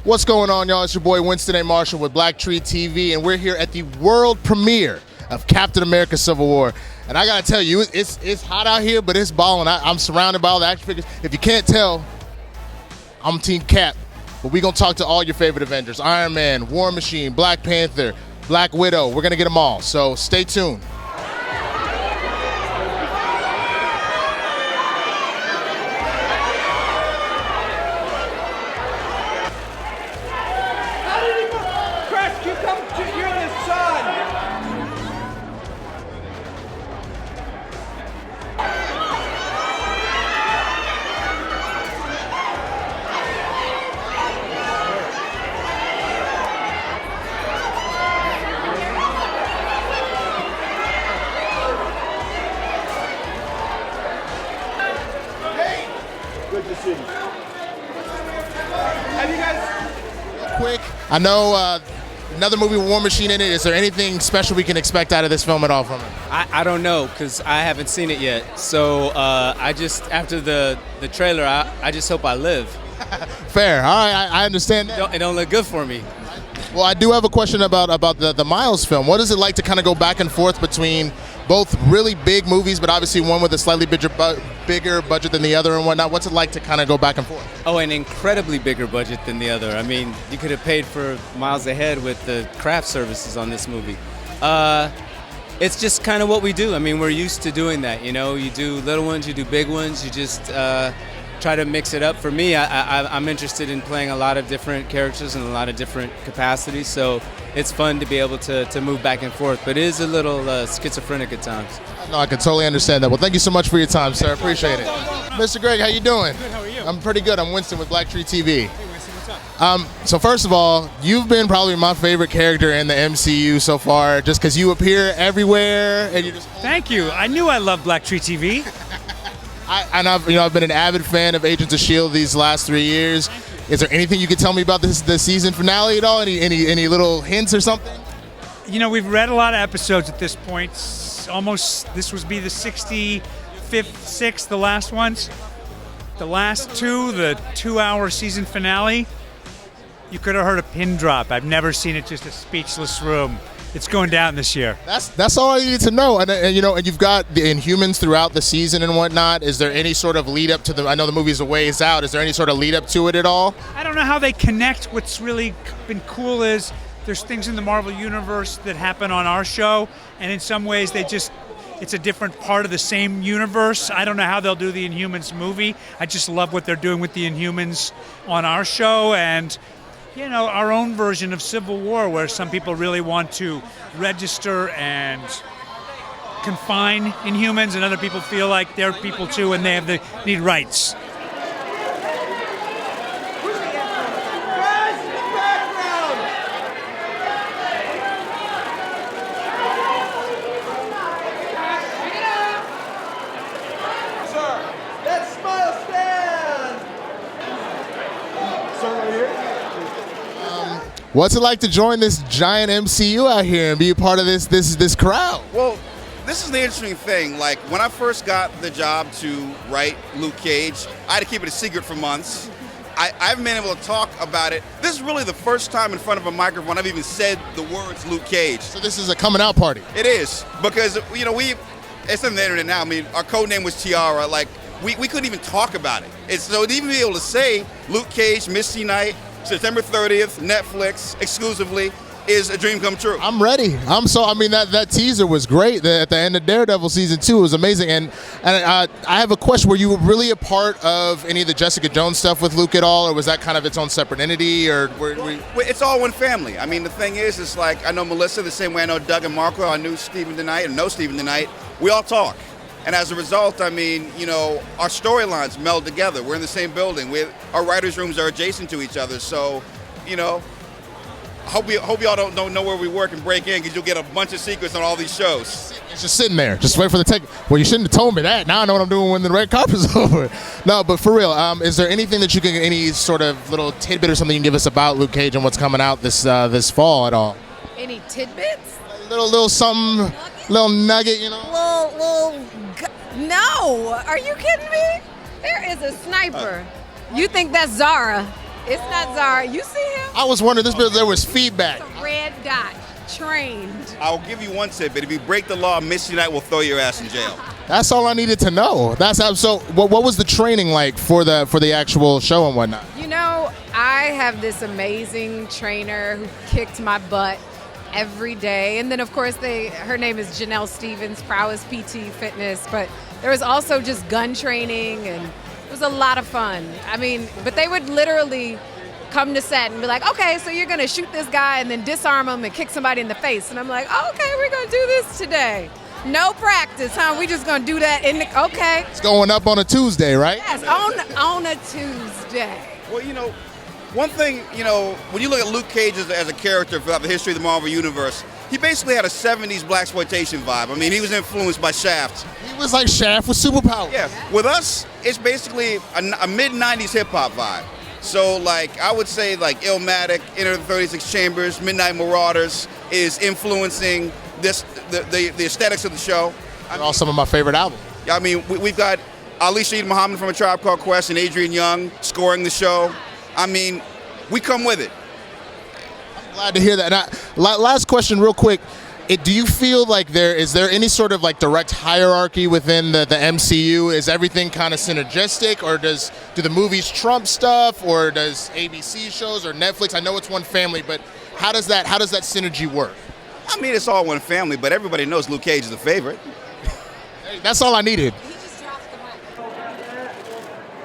What's going on, y'all? It's your boy Winston A. Marshall with Black Tree TV, and we're here at the world premiere of Captain America Civil War. And I gotta tell you, it's hot out here, but it's balling. I'm surrounded by all the action figures. If you can't tell, I'm Team Cap. But we're gonna talk to all your favorite Avengers: Iron Man, War Machine, Black Panther, Black Widow. We're gonna get them all, so stay tuned. I know another movie with War Machine in it. Is there anything special we can expect out of this film at all from it? I don't know, because I haven't seen it yet. So I just, after the trailer, I just hope I live. Fair. All right, I understand that. It don't look good for me. Well, I do have a question about the Miles film. What is it like to kind of go back and forth between both really big movies, but obviously one with a slightly bigger budget than the other and whatnot? What's it like to kind of go back and forth? Oh, an incredibly bigger budget than the other. I mean, you could have paid for miles ahead with the craft services on this movie. It's just kind of what we do. I mean, we're used to doing that, you know? You do little ones, you do big ones, you just try to mix it up. For me, I'm interested in playing a lot of different characters in a lot of different capacities, so it's fun to be able to move back and forth, but it is a little schizophrenic at times. No, I can totally understand that. Well, thank you so much for your time, sir. Appreciate it. Mr. Gregg, how you doing? Good, how are you? I'm pretty good. I'm Winston with Black Tree TV. Hey, Winston, what's up? So first of all, you've been probably my favorite character in the MCU so far, just because you appear everywhere and you just. Thank you. I knew I loved Black Tree TV. I've been an avid fan of Agents of S.H.I.E.L.D. these last 3 years. Is there anything you can tell me about the season finale at all? Any little hints or something? You know, we've read a lot of episodes at this point. This would be the 65th, 6th, the last ones. The last two, the 2-hour season finale, you could have heard a pin drop. I've never seen it, just a speechless room. It's going down this year. That's all I need to know. And you've got the Inhumans throughout the season and whatnot. Is there any sort of lead up to I know the movie's a ways out. Is there any sort of lead up to it at all? I don't know how they connect. What's really been cool is there's things in the Marvel Universe that happen on our show, and in some ways it's a different part of the same universe. I don't know how they'll do the Inhumans movie. I just love what they're doing with the Inhumans on our show, and our own version of Civil War, where some people really want to register and confine Inhumans, and other people feel like they're people too, and they need rights. What's it like to join this giant MCU out here and be a part of this crowd? Well, this is the interesting thing. Like, when I first got the job to write Luke Cage, I had to keep it a secret for months. I haven't been able to talk about it. This is really the first time in front of a microphone I've even said the words Luke Cage. So this is a coming out party. It is, because it's on the internet now. I mean, our code name was Tiara. Like, we couldn't even talk about it. So to even be able to say Luke Cage, Misty Knight, September 30th, Netflix, exclusively, is a dream come true. I'm ready. That teaser was great. At the end of Daredevil season 2, it was amazing. And I have a question: were you really a part of any of the Jessica Jones stuff with Luke at all, or was that kind of its own separate entity? Or it's all one family. I mean, the thing is, it's like I know Melissa the same way I know Doug and Marco. I knew Stephen tonight and know Stephen tonight. We all talk. And as a result, I mean, our storylines meld together. We're in the same building. Our writers' rooms are adjacent to each other. So, I hope y'all don't know where we work and break in, because you'll get a bunch of secrets on all these shows. It's just sitting there. Just wait for the take. Well, you shouldn't have told me that. Now I know what I'm doing when the red carpet's over. No, but for real, is there anything that you can, any sort of little tidbit or something you can give us about Luke Cage and what's coming out this fall at all? Any tidbits? Little something, little nugget, No, are you kidding me? There is a sniper. You think that's Zara? It's not Zara. You see him? I was wondering, there was feedback. It's a red dot. Trained. I'll give you one tip, but if you break the law, Miss United will throw your ass in jail. That's all I needed to know. So what was the training like for the actual show and whatnot? You know, I have this amazing trainer who kicked my butt every day. And then, of course, her name is Janelle Stevens, Prowess PT Fitness. But there was also just gun training, and it was a lot of fun. I mean, but they would literally come to set and be like, okay, so you're going to shoot this guy and then disarm him and kick somebody in the face. And I'm like, okay, we're going to do this today. No practice, huh? We just going to do that okay. It's going up on a Tuesday, right? Yes, on a Tuesday. Well, one thing, when you look at Luke Cage as a character throughout the history of the Marvel Universe, he basically had a 70s blaxploitation vibe. I mean, he was influenced by Shaft. He was like Shaft with superpowers. Yeah. With us, it's basically a mid-90s hip-hop vibe. So, I would say, Illmatic, Enter the 36 Chambers, Midnight Marauders is influencing the aesthetics of the show. They're all some of my favorite albums. I mean, we've got Ali Shaheed Muhammad from A Tribe Called Quest and Adrian Young scoring the show. I mean, we come with it. I'm glad to hear that. Last question, real quick. Do you feel like is there any sort of direct hierarchy within the MCU? Is everything kind of synergistic, or do the movies trump stuff, or does ABC shows or Netflix? I know it's one family, but how does that synergy work? I mean, it's all one family, but everybody knows Luke Cage is the favorite. Hey, that's all I needed. He just dropped the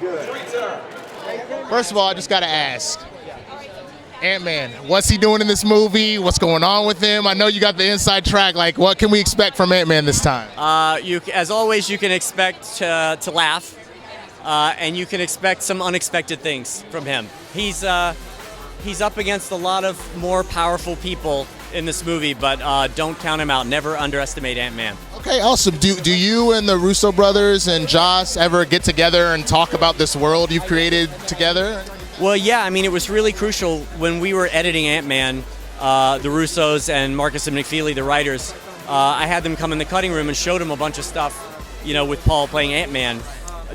mic. Good. First of all, I just got to ask. Ant-Man, what's he doing in this movie? What's going on with him? I know you got the inside track. What can we expect from Ant-Man this time? As always, you can expect to laugh, and you can expect some unexpected things from him. He's up against a lot of more powerful people in this movie, but don't count him out. Never underestimate Ant-Man. Okay, awesome. Do you and the Russo brothers and Joss ever get together and talk about this world you've created together? Well, yeah, I mean, it was really crucial when we were editing Ant-Man, the Russos and Marcus and McFeely, the writers. I had them come in the cutting room and showed them a bunch of stuff, with Paul playing Ant-Man,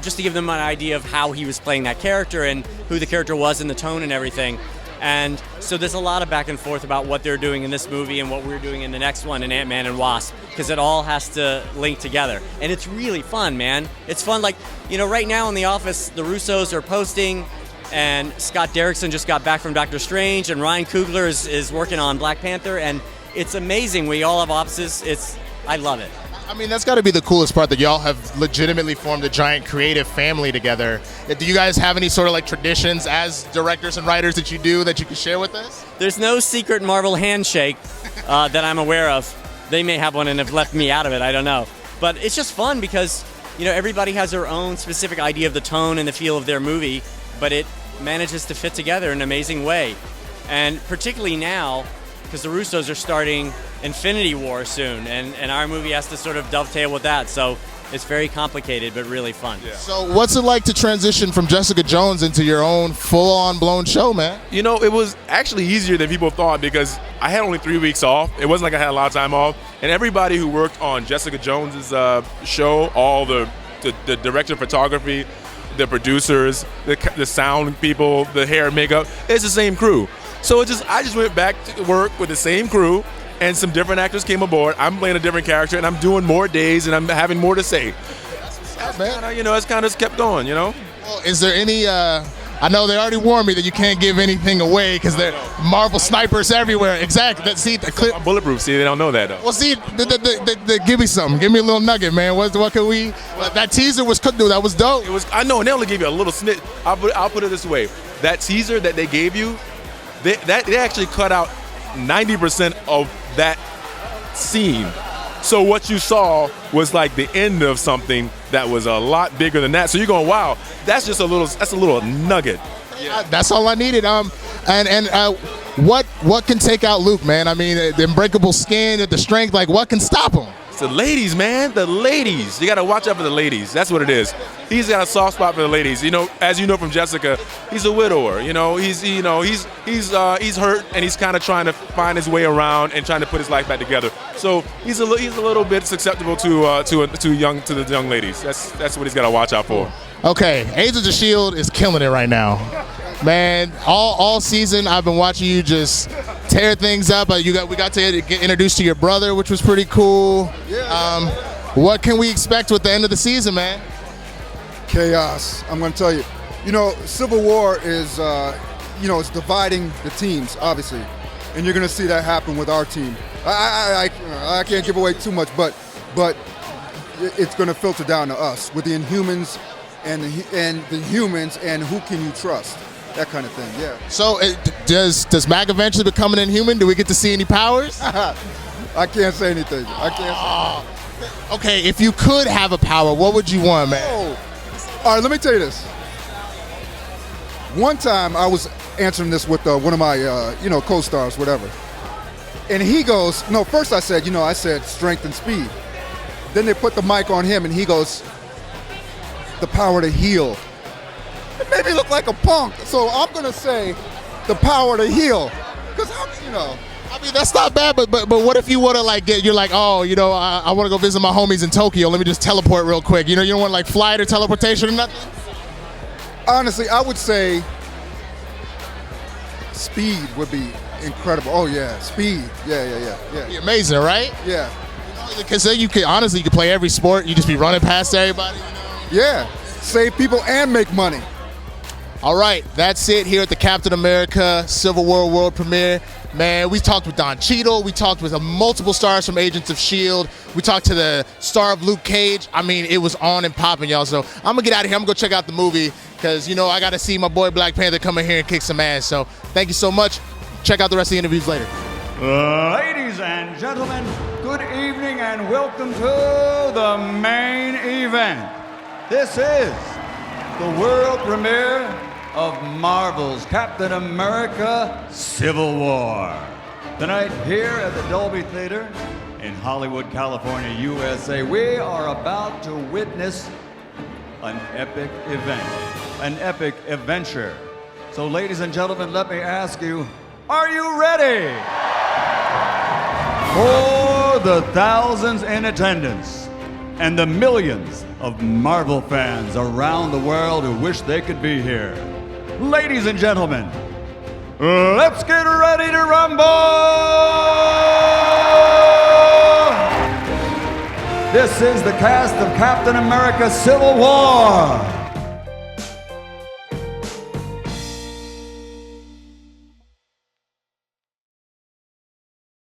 just to give them an idea of how he was playing that character and who the character was and the tone and everything. And so there's a lot of back and forth about what they're doing in this movie and what we're doing in the next one in Ant-Man and Wasp, because it all has to link together. And it's really fun, man. It's fun. Right now in the office, the Russos are posting, and Scott Derrickson just got back from Doctor Strange, and Ryan Coogler is working on Black Panther, and it's amazing. We all have offices. I love it. I mean, that's got to be the coolest part, that y'all have legitimately formed a giant creative family together. Do you guys have any sort of traditions as directors and writers that you do that you can share with us? There's no secret Marvel handshake that I'm aware of. They may have one and have left me out of it. I don't know. But it's just fun because, everybody has their own specific idea of the tone and the feel of their movie, but it manages to fit together in an amazing way. And particularly now, because the Russos are starting Infinity War soon, and our movie has to sort of dovetail with that. So it's very complicated, but really fun. Yeah. So what's it like to transition from Jessica Jones into your own full-on blown show, man? It was actually easier than people thought, because I had only 3 weeks off. It wasn't like I had a lot of time off. And everybody who worked on Jessica Jones's show, all the director of photography, the producers, the sound people, the hair and makeup, it's the same crew. So I just went back to work with the same crew, and some different actors came aboard. I'm playing a different character, and I'm doing more days, and I'm having more to say. That's it's kind of kept going, Well, is there any, I know they already warned me that you can't give anything away because they're Marvel snipers everywhere. Exactly. See, the clip. I'm bulletproof. See, they don't know that, though. Well, see, give me something. Give me a little nugget, man. What can we? That teaser was cooked. That was dope. I know, and they only gave you a little snit. I'll put it this way: that teaser that they gave you, they actually cut out 90% of that scene. So what you saw was the end of something that was a lot bigger than that. So you're going, wow, that's a little nugget. Yeah. That's all I needed. What can take out Luke, man? I mean, the unbreakable skin, the strength, what can stop him? It's the ladies, man. The ladies. You got to watch out for the ladies. That's what it is. He's got a soft spot for the ladies. As you know from Jessica, he's a widower. He's hurt, and he's kind of trying to find his way around and trying to put his life back together. So he's a little bit susceptible to the young ladies. That's what he's got to watch out for. Okay, Agents of S.H.I.E.L.D. is killing it right now. Man, all season I've been watching you just tear things up. We got to get introduced to your brother, which was pretty cool. Yeah. What can we expect with the end of the season, man? Chaos. I'm going to tell you. You know, Civil War is, it's dividing the teams, obviously. And you're going to see that happen with our team. I can't give away too much, but it's going to filter down to us with the Inhumans and the humans and who can you trust. That kind of thing, yeah. So does Mac eventually become an Inhuman? Do we get to see any powers? I can't say anything. Okay, if you could have a power, what would you want, man? Oh. All right, let me tell you this. One time I was answering this with one of my, co-stars, whatever. And he goes, no, first I said strength and speed. Then they put the mic on him and he goes, the power to heal. It made me look like a punk. So I'm going to say the power to heal. Because, I mean, that's not bad, but what if you want to you're like, oh, I want to go visit my homies in Tokyo. Let me just teleport real quick. You don't want flight or teleportation or nothing? Honestly, I would say speed would be incredible. Oh, yeah, speed. Yeah. It'd be amazing, right? Yeah. Because then you could play every sport. You just be running past everybody. Yeah. Save people and make money. All right, that's it here at the Captain America Civil War world premiere. Man, we talked with Don Cheadle. We talked with multiple stars from Agents of S.H.I.E.L.D. We talked to the star of Luke Cage. I mean, it was on and popping, y'all. So I'm going to get out of here. I'm going to go check out the movie because, I got to see my boy Black Panther come in here and kick some ass. So thank you so much. Check out the rest of the interviews later. Ladies and gentlemen, good evening and welcome to the main event. This is the world premiere of Marvel's Captain America Civil War. Tonight here at the Dolby Theater in Hollywood, California, USA, we are about to witness an epic event, an epic adventure. So ladies and gentlemen, let me ask you, are you ready for the thousands in attendance and the millions of Marvel fans around the world who wish they could be here? Ladies and gentlemen, let's get ready to rumble! This is the cast of Captain America Civil War.